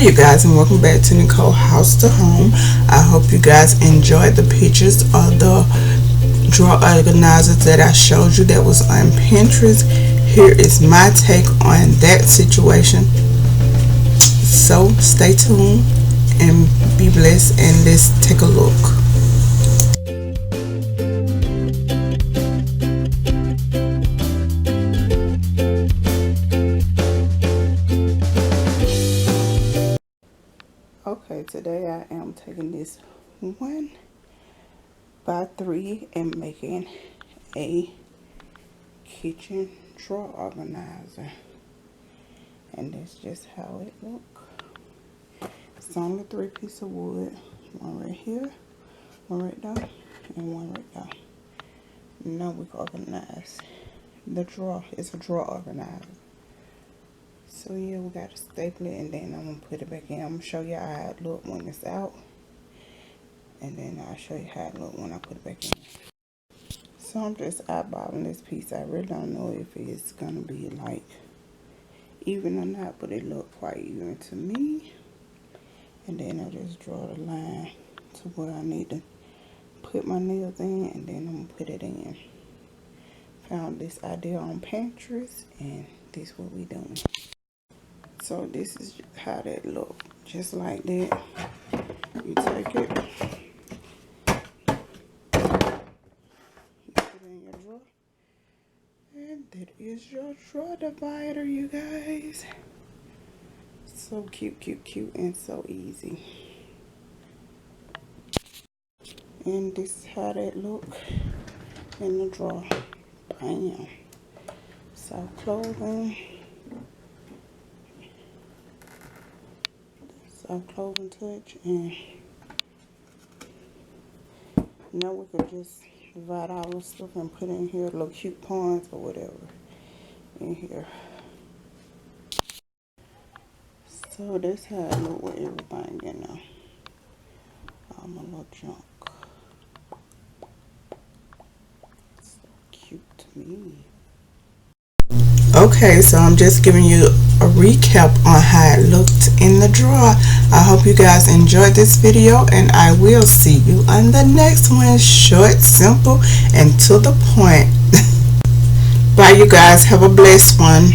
Hi you guys, and welcome back to Nicole House to Home. I hope you guys enjoyed the pictures of the drawer organizers that I showed you that was on Pinterest. Here is my take on that situation. So stay tuned and be blessed, and let's take a look. Okay, today I am taking this 1x3 and making a kitchen drawer organizer, and that's just how it look. It's only 3 pieces of wood, one right here, one right there, and one right there. Now we can organize the drawer. It's a drawer organizer. So yeah, we gotta staple it, and then I'm gonna put it back in. I'm gonna show you how it look when it's out, and then I'll show you how it look when I put it back in. So I'm just eyeballing this piece. I really don't know if it's gonna be like even or not, but it look quite even to me. And then I just draw the line to where I need to put my nails in, and then I'm gonna put it in. Found this idea on Pinterest, and this is what we doing. So this is how that look, just like that. You take it, you put it in your drawer, and that is your drawer divider, you guys. So cute, cute, cute, and so easy. And this is how that look in the drawer. Bam. Soft clothing. Soft clothing touch, and now we can just divide all the stuff and put in here, little cute pawns or whatever in here. So that's how I look with everything in there. All my little junk. So cute to me. Okay, so I'm just giving you a recap on how it looked in the drawer. I hope you guys enjoyed this video, and I will see you on the next one. Short, simple, and to the point. Bye you guys. Have a blessed one.